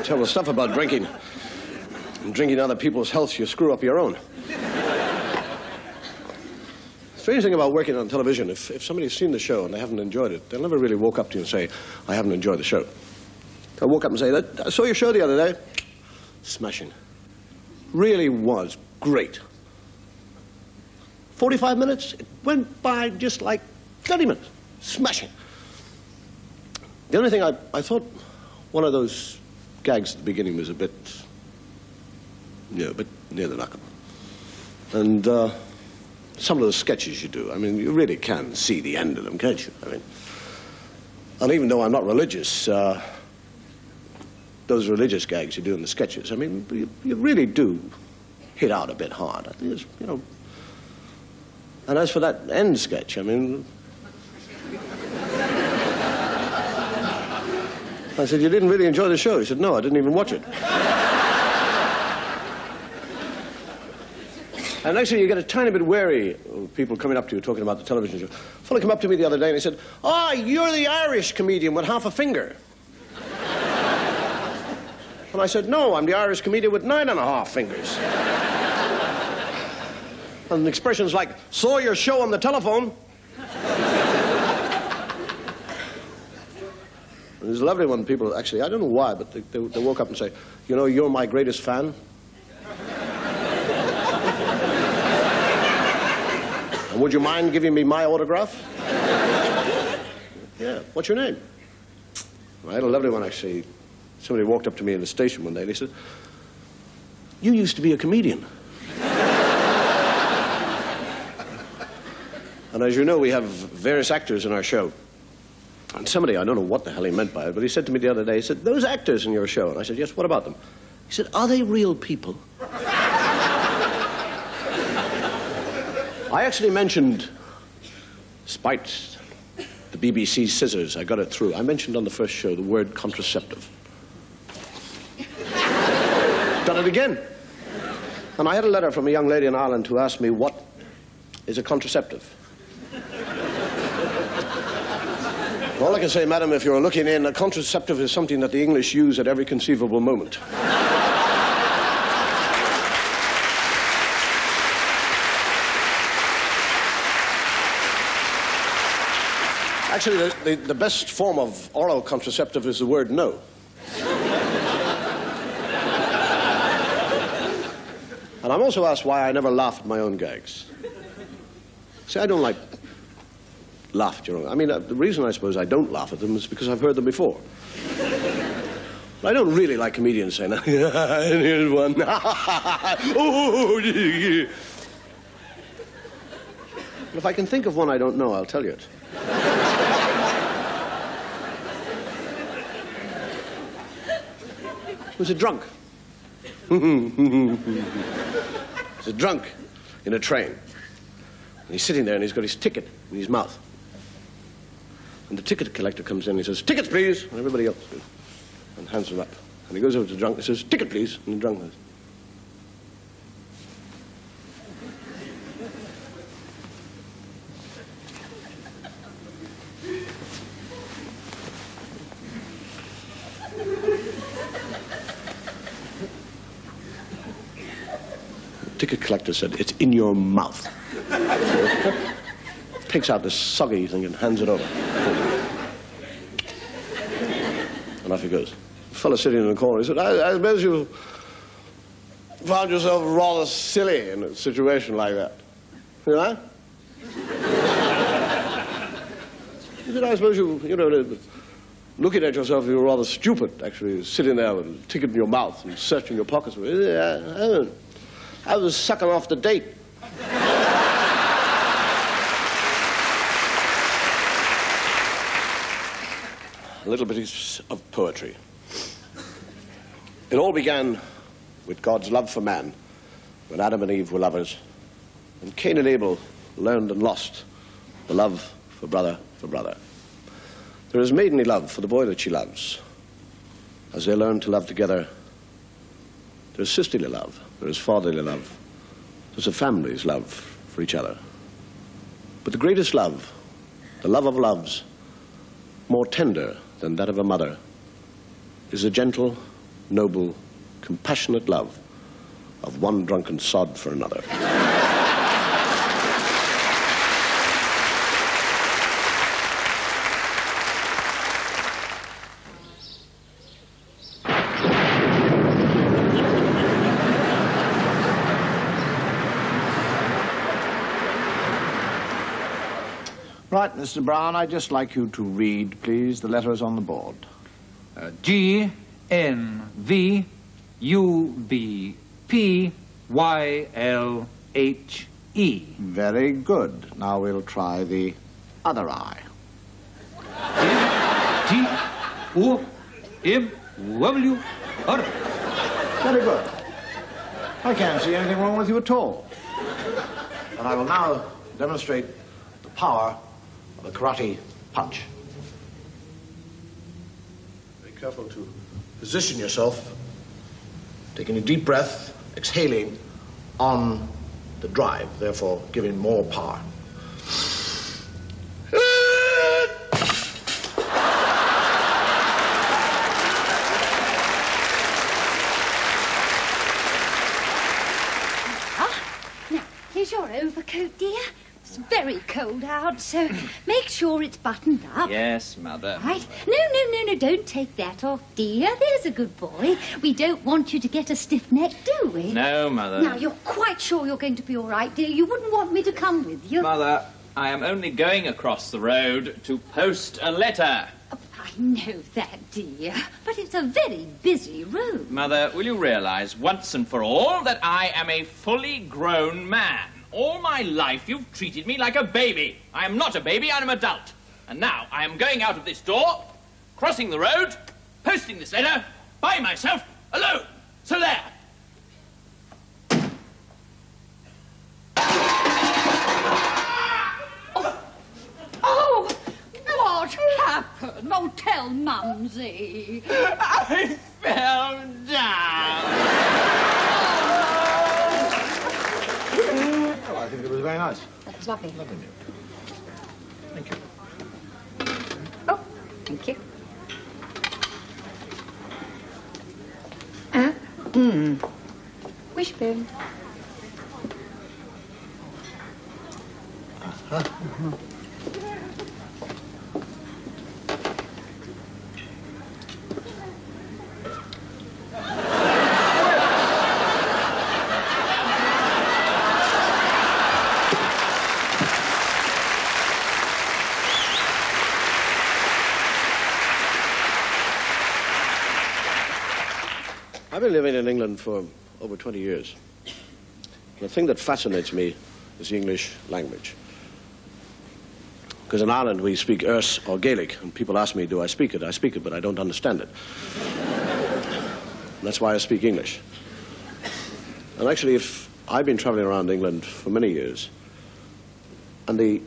Terrible stuff about drinking. And drinking other people's health, you screw up your own. Strange thing about working on television, if somebody's seen the show and they haven't enjoyed it, they'll never really walk up to you and say, I haven't enjoyed the show. They'll walk up and say, I saw your show the other day. Smashing. Really was great. 45 minutes, it went by just like 30 minutes. Smashing. The only thing I thought one of those gags at the beginning was a bit near the knuckle. And some of those sketches you do, I mean, you really can see the end of them, can't you? I mean, and even though I'm not religious, those religious gags you do in the sketches, I mean, you really do hit out a bit hard. I think it's, you know. And as for that end sketch, I mean, I said, you didn't really enjoy the show? He said, no, I didn't even watch it. And actually, you get a tiny bit wary of people coming up to you talking about the television show. A fellow came up to me the other day and he said, oh, you're the Irish comedian with half a finger. And I said, no, I'm the Irish comedian with 9.5 fingers. And expressions like, saw your show on the telephone. There's a lovely one, people, actually, I don't know why, but they woke up and say, you know, you're my greatest fan. And would you mind giving me my autograph? Yeah, what's your name? I had a lovely one, actually. Somebody walked up to me in the station one day and he said, you used to be a comedian. And as you know, we have various actors in our show. And somebody, I don't know what the hell he meant by it, but he said to me the other day, he said, those actors in your show. And I said, yes, what about them? He said, are they real people? I actually mentioned, despite the BBC scissors, I got it through. I mentioned on the first show the word contraceptive. Done it again. And I had a letter from a young lady in Ireland who asked me, what is a contraceptive? All I can say, madam, if you're looking in, a contraceptive is something that the English use at every conceivable moment. Actually, the best form of oral contraceptive is the word no. And I'm also asked why I never laugh at my own gags. See, I don't like laugh at your own. I mean, the reason I suppose I don't laugh at them is because I've heard them before. But I don't really like comedians saying, here's one. Oh, yeah. But if I can think of one I don't know, I'll tell you it. It was a drunk. He's a drunk in a train. And he's sitting there and he's got his ticket in his mouth. And the ticket collector comes in and he says, tickets, please. And everybody else goes and hands them up. And he goes over to the drunk and says, ticket, please. And the drunk goes. The ticket collector said, it's in your mouth. Takes out this soggy thing and hands it over. And off he goes. The fellow sitting in the corner, he said, I suppose you found yourself rather silly in a situation like that. You know? He said, I suppose you know, looking at yourself, you were rather stupid, actually, sitting there with a ticket in your mouth and searching your pockets. I was sucking off the date. A little bit of poetry. It all began with God's love for man, when Adam and Eve were lovers, and Cain and Abel learned and lost the love for brother for brother. There is maidenly love for the boy that she loves. As they learn to love together, there is sisterly love, there is fatherly love, there's a family's love for each other. But the greatest love, the love of loves, more tender than that of a mother, is the gentle, noble, compassionate love of one drunken sod for another. Right, Mr. Brown, I'd just like you to read, please, the letters on the board. G, N, V, U, B, P, Y, L, H, E. Very good. Now we'll try the other eye. T, O, M, W, R. Very good. I can't see anything wrong with you at all. And I will now demonstrate the power of a karate punch. Be careful to position yourself, taking a deep breath, exhaling on the drive, therefore giving more power. Now, here's your overcoat, dear. It's very cold out, so make sure it's buttoned up. Yes, Mother. Right? No, don't take that off, dear. There's a good boy. We don't want you to get a stiff neck, do we? No, Mother. Now, you're quite sure you're going to be all right, dear? You wouldn't want me to come with you? Mother, I am only going across the road to post a letter. Oh, I know that, dear, but it's a very busy road. Mother, will you realize once and for all that I am a fully grown man? All my life you've treated me like a baby. I am not a baby, I'm an adult. And now I am going out of this door, crossing the road, posting this letter, by myself, alone. So there. Oh, what happened? Oh, tell Mumsy. I fell down. Well, I think it was very nice. That was lovely. Lovely news. Thank you. Oh, thank you. Wishbone. I've been living in England for over 20 years. The thing that fascinates me is the English language. Because in Ireland we speak Ierse or Gaelic, and people ask me, do I speak it? I speak it, but I don't understand it. And that's why I speak English. And actually, I've been traveling around England for many years, and the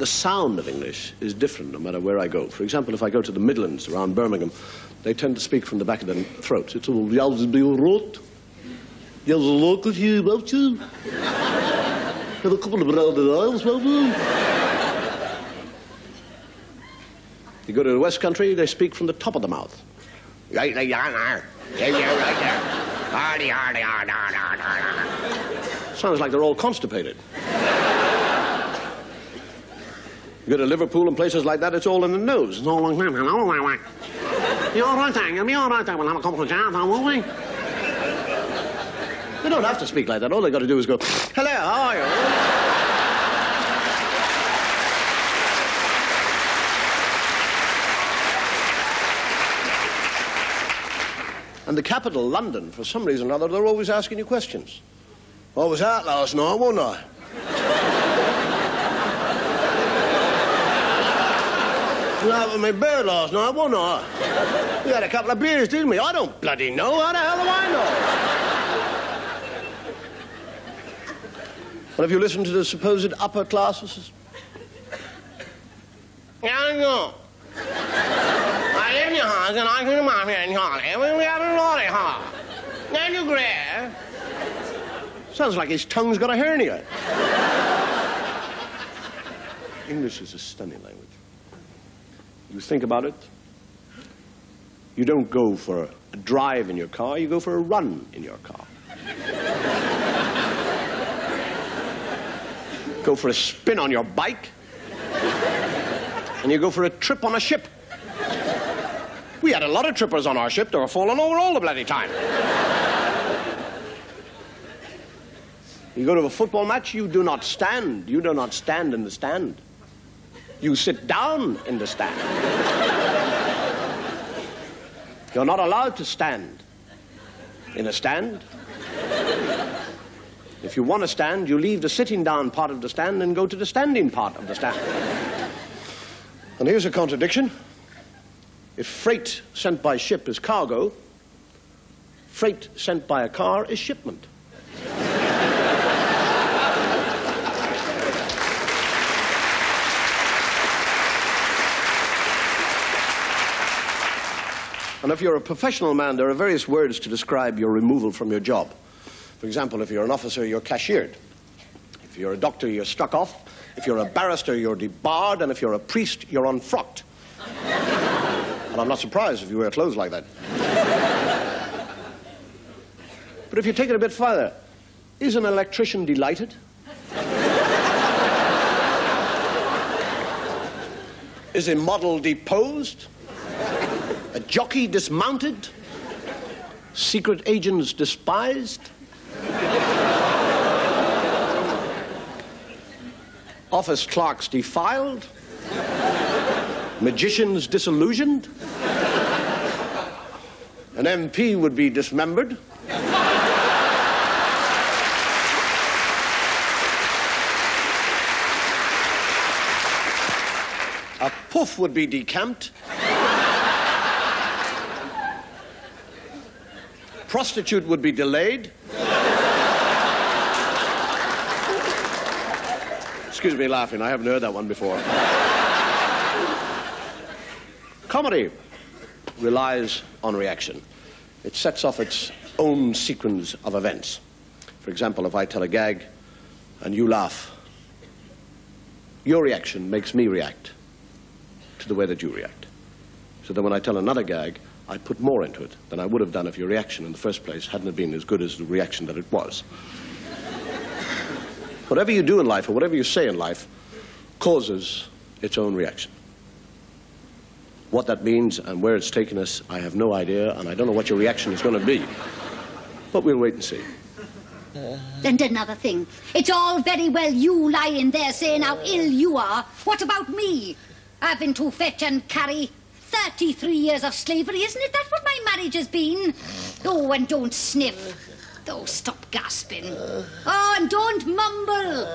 sound of English is different no matter where I go. For example, if I go to the Midlands around Birmingham, they tend to speak from the back of their throats. It's all yells be rot. Yells a local you about you. Have a couple of branded isles, well do. You go to the West Country, they speak from the top of the mouth. Sounds like they're all constipated. You go to Liverpool and places like that, it's all in the nose. It's all like that. Hello, you all right, You'll be all right there. We'll have a couple of jars, won't we? They don't have to speak like that. All they got to do is go, hello, how are you? And the capital, London, for some reason or other, they're always asking you questions. I was out last night, wasn't I? I was out with my bird last night, wasn't I? We had a couple of beers, didn't we? I don't bloody know. How the hell do I know? Well, have you listened to the supposed upper classes? Yeah, I know. I live in your house and I can come here in Charlie. We have a lorry car. Then you grey. Sounds like his tongue's got a hernia. English is a stunning language. You think about it, You don't go for a drive in your car, you go for a run in your car. Go for a spin on your bike, and you go for a trip on a ship. We had a lot of trippers on our ship that were falling over all the bloody time. You go to a football match, you do not stand. You do not stand in the stand. You sit down in the stand. You're not allowed to stand in a stand. If you want to stand, you leave the sitting down part of the stand and go to the standing part of the stand. And here's a contradiction. If freight sent by ship is cargo, freight sent by a car is shipment. And if you're a professional man, there are various words to describe your removal from your job. For example, if you're an officer, you're cashiered. If you're a doctor, you're struck off. If you're a barrister, you're debarred. And if you're a priest, you're unfrocked. And I'm not surprised if you wear clothes like that. But if you take it a bit further, is an electrician delighted? Is a model deposed? A jockey dismounted? Secret agents despised? Office clerks defiled? Magicians disillusioned? An MP would be dismembered? A poof would be decamped? Prostitute would be delayed? Excuse me laughing, I haven't heard that one before. Comedy relies on reaction. It sets off its own sequence of events. For example, if I tell a gag and you laugh, your reaction makes me react to the way that you react. So that when I tell another gag, I put more into it than I would have done if your reaction in the first place hadn't have been as good as the reaction that it was. Whatever you do in life, or whatever you say in life, causes its own reaction. What that means and where it's taken us, I have no idea, and I don't know what your reaction is going to be. But we'll wait and see. And another thing. It's all very well you lying there saying how ill you are. What about me? Having to fetch and carry 33 years of slavery, isn't it? That's what my marriage has been. Oh, and don't sniff. Oh, stop gasping. Oh, and don't mumble.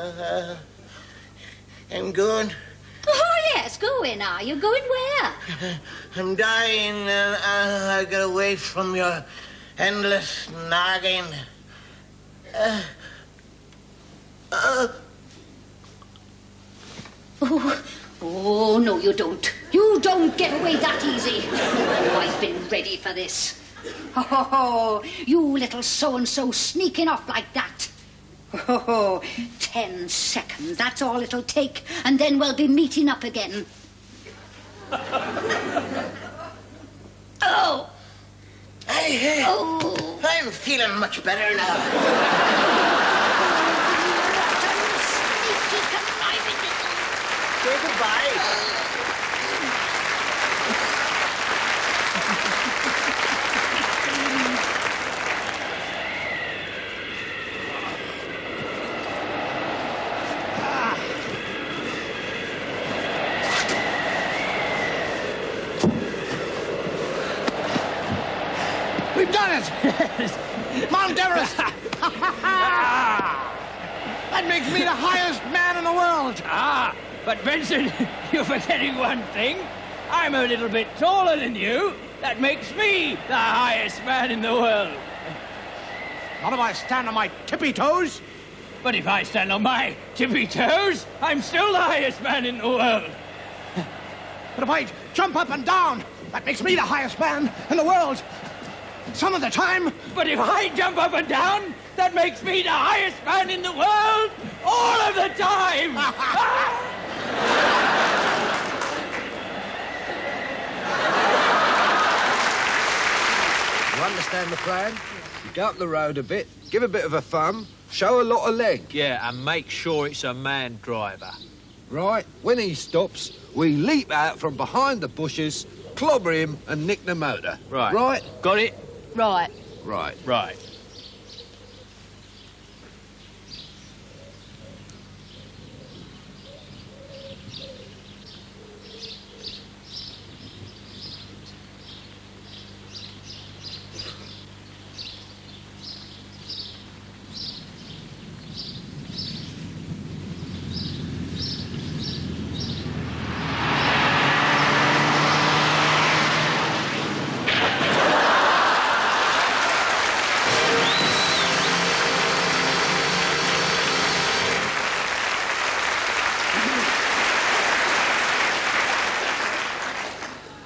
I'm going. Oh, yes, going, are you? Going where? I'm dying. I get away from your endless nagging. Oh, no, you don't. You don't get away that easy. Oh, I've been ready for this. Oh, you little so-and-so sneaking off like that. Oh, 10 seconds, that's all it'll take, and then we'll be meeting up again. Oh! I'm feeling much better now. Sneaky, conniving little... Say goodbye. We've done it! Mount Everest! That makes me the highest man in the world! Ah, but Benson, you're forgetting one thing. I'm a little bit taller than you. That makes me the highest man in the world. Not if I stand on my tippy toes. But if I stand on my tippy toes, I'm still the highest man in the world. But if I jump up and down, that makes me the highest man in the world. Some of the time. But if I jump up and down, that makes me the highest man in the world all of the time. understand the plan? You go up the road a bit, give a bit of a thumb, show a lot of leg. Yeah, and make sure it's a man driver. Right, when he stops, we leap out from behind the bushes, clobber him and nick the motor. Right. Right? Got it? Right. Right. Right.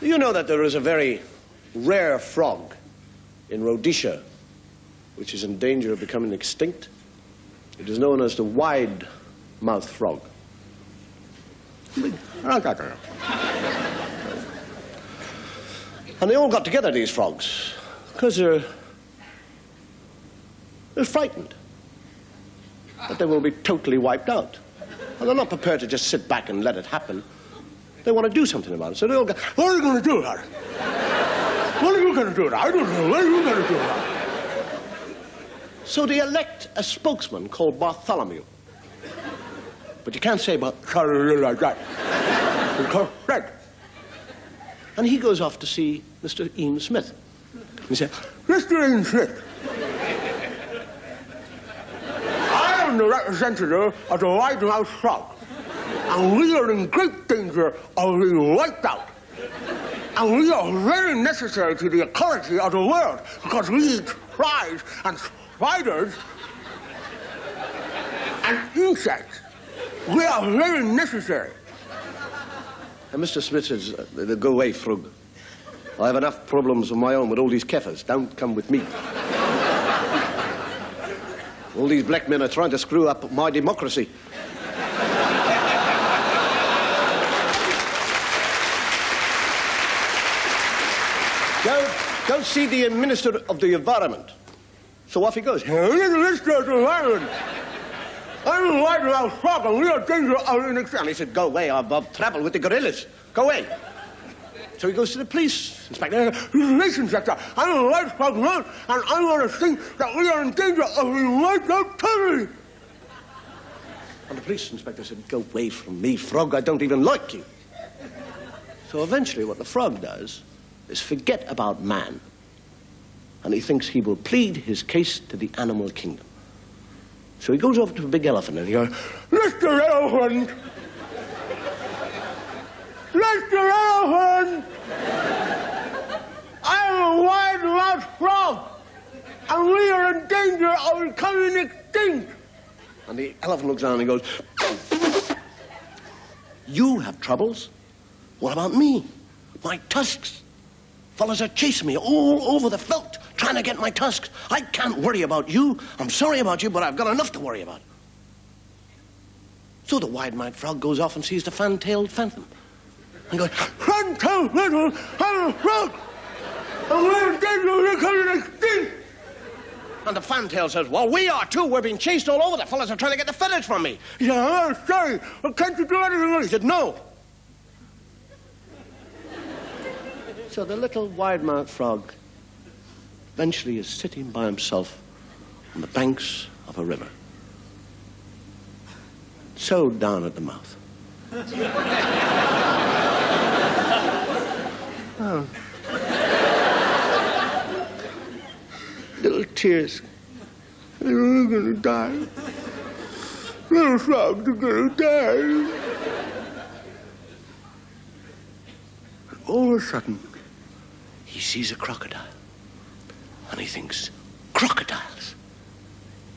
You know that there is a very rare frog in Rhodesia which is in danger of becoming extinct? It is known as the wide-mouthed frog. And they all got together, these frogs, because they're frightened that they will be totally wiped out. And they're not prepared to just sit back and let it happen. They want to do something about it. So they all go, what are you going to do about it? What are you going to do about it? I don't know. What are you going to do about it? So they elect a spokesman called Bartholomew. But you can't say Bartholomew like that. Because right. And he goes off to see Mr. Ian Smith. He said, Mr. Ian Smith, I am the representative of the wide-mouthed frog. And we are in great danger of being wiped out. And we are very necessary to the ecology of the world because we eat flies and spiders and insects. We are very necessary. And Mr. Smith says, go away, frog. I have enough problems of my own with all these kefirs. Don't come with me. All these black men are trying to screw up my democracy. Go see the Minister of the Environment. So off he goes. Minister of the Environment. I'm a white-mouthed frog and we are dangerous of an extent. He said, go away, I've travelled with the gorillas. Go away. So he goes to the police inspector. Police inspector, I'm a white frog man, and I want to think that we are in danger of being wiped out totally. And the police inspector said, go away from me, frog, I don't even like you. So eventually what the frog does is forget about man. And he thinks he will plead his case to the animal kingdom. So he goes over to a big elephant and he goes, Mr. Elephant! Mr. Elephant! I'm a wide-mouthed frog, and we are in danger of becoming extinct. And the elephant looks down and he goes, you have troubles? What about me? My tusks. Fellas are chasing me all over the veldt, trying to get my tusks. I can't worry about you. I'm sorry about you, but I've got enough to worry about. So the wide-mouthed frog goes off and sees the fan-tailed phantom. And goes, fan-tailed phantom, I'm a frog. And we're in danger of becoming extinct. And the fantail says, well, we are too. We're being chased all over. The fellas are trying to get the feathers from me. He said, oh, sorry. Well, can't you do anything? He said, no. So the little wide-mouthed frog eventually is sitting by himself on the banks of a river, sewed down at the mouth. Oh. Little tears. They're all gonna die. Little frogs are gonna die. All of a sudden, he sees a crocodile. And he thinks, crocodiles.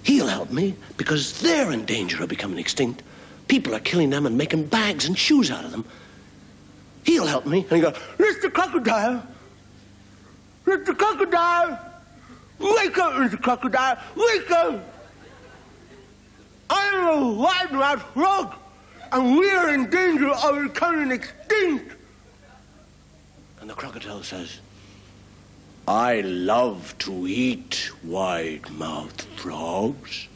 He'll help me because they're in danger of becoming extinct. People are killing them and making bags and shoes out of them. He'll help me. And he goes, Mr. Crocodile. Mr. Crocodile. Wake up, Mr. Crocodile. Wake up. I'm a wide-mouthed frog, and we are in danger of becoming extinct. And the crocodile says, I love to eat wide-mouthed frogs.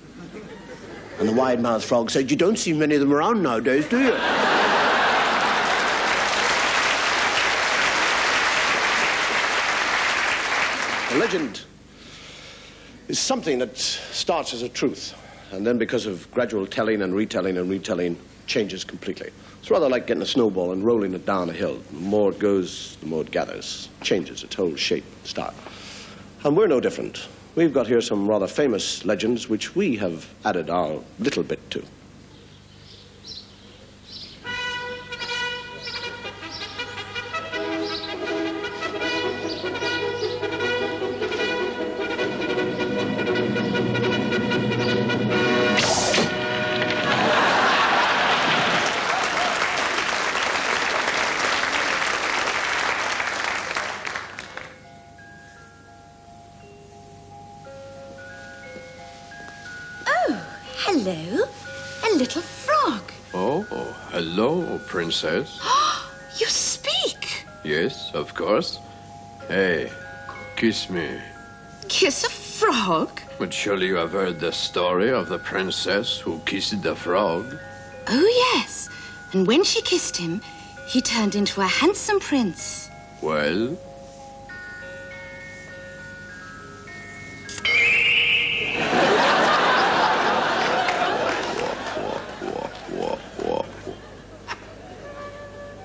And the wide-mouthed frog said, you don't see many of them around nowadays, do you? A legend is something that starts as a truth, and then because of gradual telling and retelling and retelling, changes completely. It's rather like getting a snowball and rolling it down a hill. The more it goes, the more it gathers, changes its whole shape and style. And we're no different. We've got here some rather famous legends which we have added our little bit to. Hello, a little frog. Oh, hello, princess. You speak. Yes, of course. Hey, kiss me. Kiss a frog? But surely you have heard the story of the princess who kissed the frog. Oh, yes. And when she kissed him, he turned into a handsome prince. Well?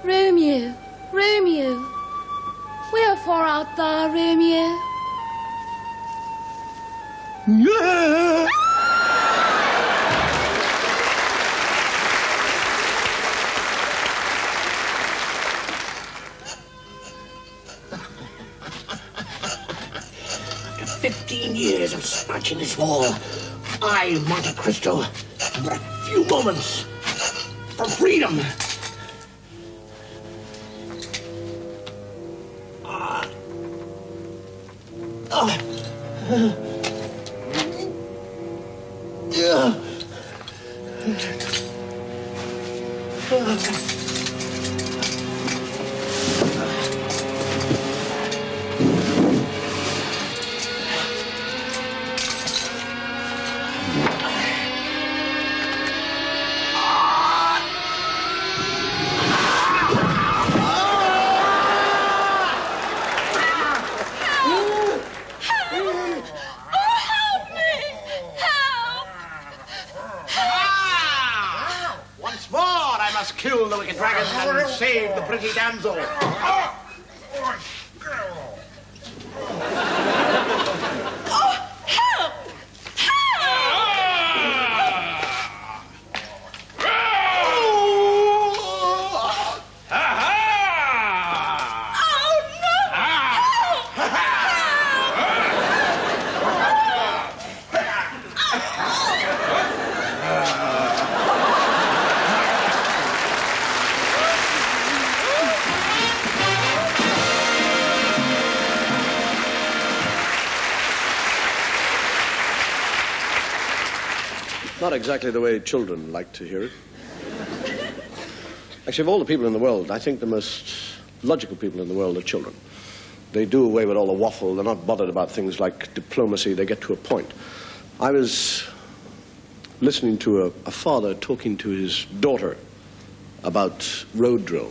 Romeo, Romeo, wherefore art thou, Romeo? Yeah. After 15 years of scratching this wall, I, Monte Cristo, have but a few moments for freedom. Kill the wicked dragon and save the pretty damsel. Not exactly the way children like to hear it. Actually, of all the people in the world, I think the most logical people in the world are children. They do away with all the waffle. They're not bothered about things like diplomacy. They get to a point. I was listening to a father talking to his daughter about road drill.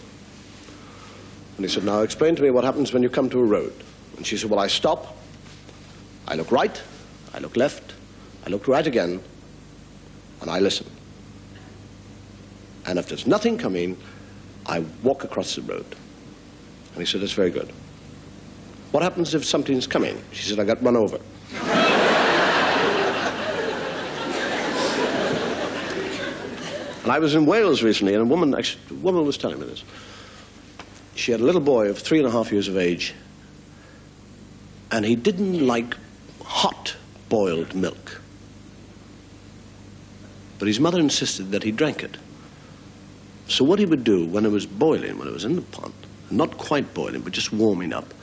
And he said, now explain to me what happens when you come to a road. And she said, well, I stop, I look right, I look left, I look right again, and I listen. And if there's nothing coming, I walk across the road. And he said, that's very good. What happens if something's coming? She said, I got run over. And I was in Wales recently, and a woman was telling me this. She had a little boy of 3.5 years of age, and he didn't like hot boiled milk. But his mother insisted that he drank it. So what he would do when it was boiling, when it was in the pot, not quite boiling, but just warming up,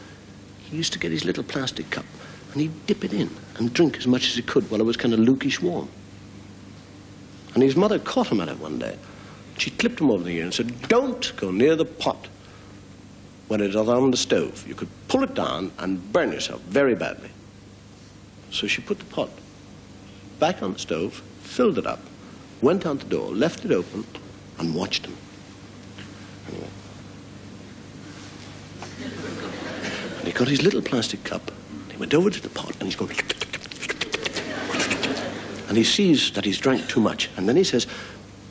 he used to get his little plastic cup, and he'd dip it in and drink as much as he could while it was kind of lukish warm. And his mother caught him at it one day. She clipped him over the ear and said, don't go near the pot. when it was on the stove, you could pull it down and burn yourself very badly. So she put the pot back on the stove, filled it up, went out the door, left it open, and watched him. And he got his little plastic cup, and he went over to the pot, and he's going... And he sees that he's drank too much, and then he says,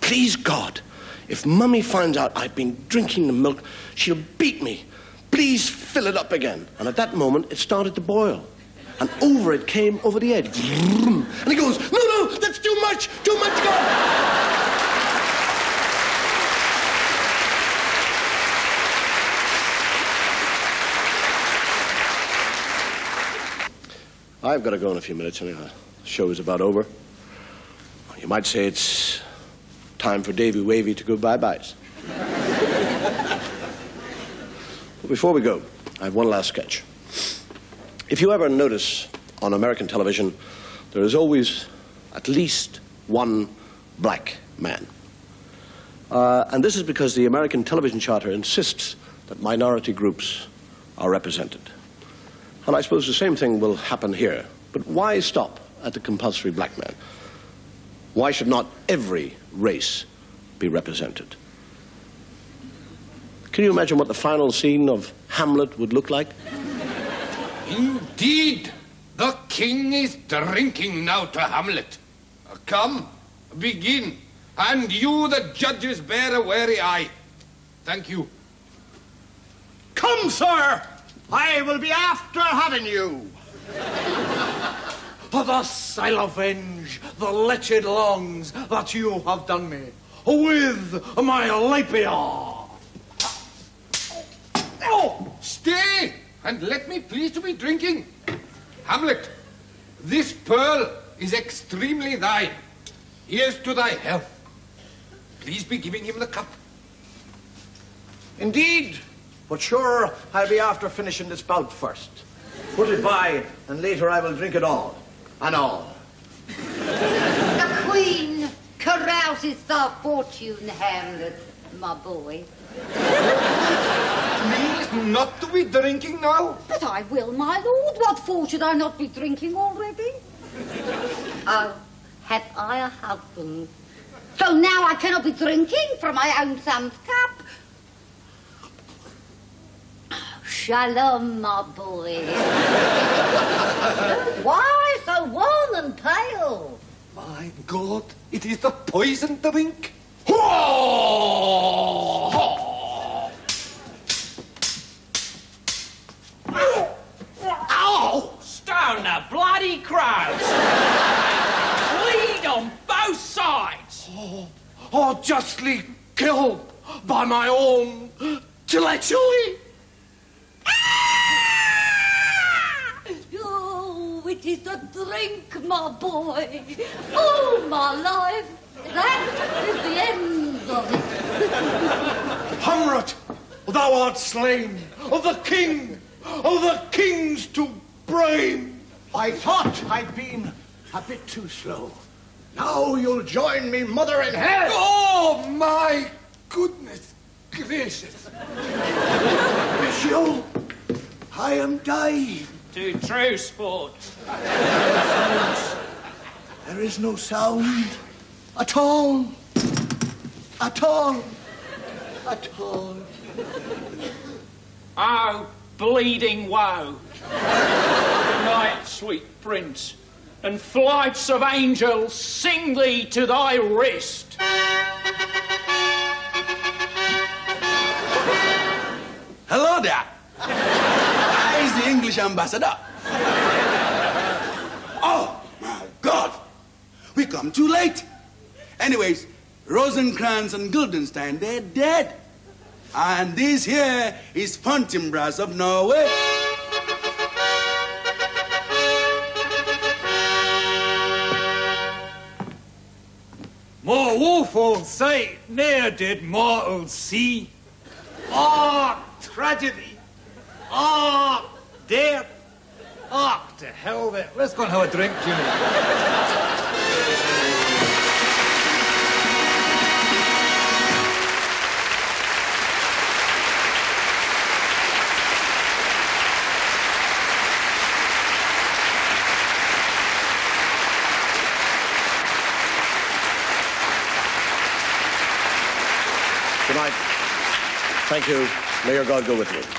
"Please God, if Mummy finds out I've been drinking the milk, she'll beat me. Please fill it up again." And at that moment, it started to boil. And over it came over the edge. And he goes, "No, that's too much, God." I've got to go in a few minutes, anyway. The show is about over. You might say it's time for Davy Wavy to go bye-byes. But before we go, I have one last sketch. If you ever notice on American television, there is always at least one black man. And this is because the American Television Charter insists that minority groups are represented. And I suppose the same thing will happen here. But why stop at the compulsory black man? Why should not every race be represented? Can you imagine what the final scene of Hamlet would look like? Indeed, the king is drinking now to Hamlet. Come, begin, and you, the judges, bear a wary eye. Thank you. Come, sir! I will be after having you. Thus I'll avenge the lecherous wrongs that you have done me with my labia. Oh, stay, and let me please to be drinking. Hamlet, this pearl is extremely thine. Here's to thy health. Please be giving him the cup. Indeed, but sure I'll be after finishing this bout first. Put it by, and later I will drink it all. And all. The Queen carouses the fortune, Hamlet, my boy. Please not to be drinking now. But I will, my lord. What for should I not be drinking already? Oh, have I a husband? So now I cannot be drinking from my own son's cup. Shalom, my boy. Why so wan and pale? My God, it is the poison drink. Ow! Stone the bloody crows! Bleed on both sides! Oh, justly killed by my own treachery. Oh, it is the drink, my boy. Oh, my life. That is the end of it. Hamlet, thou art slain of the kings to brain. I thought I'd been a bit too slow. Now you'll join me, mother in hell. Oh, my goodness gracious. Monsieur, I am dying. To true sport. There is no sound at all. At all. At all. Oh, bleeding woe. Good night, sweet prince, and flights of angels sing thee to thy wrist. Hello there. I is the English ambassador. Oh, my God. We come too late. Anyways, Rosencrantz and Guildenstern, they're dead. And this here is Fortinbras of Norway. More woeful sight ne'er did mortal see. Ah, tragedy. Ah, death. Ah, to hell with it. Let's go and have a drink, Jimmy. Good night. Thank you. May your God go with you.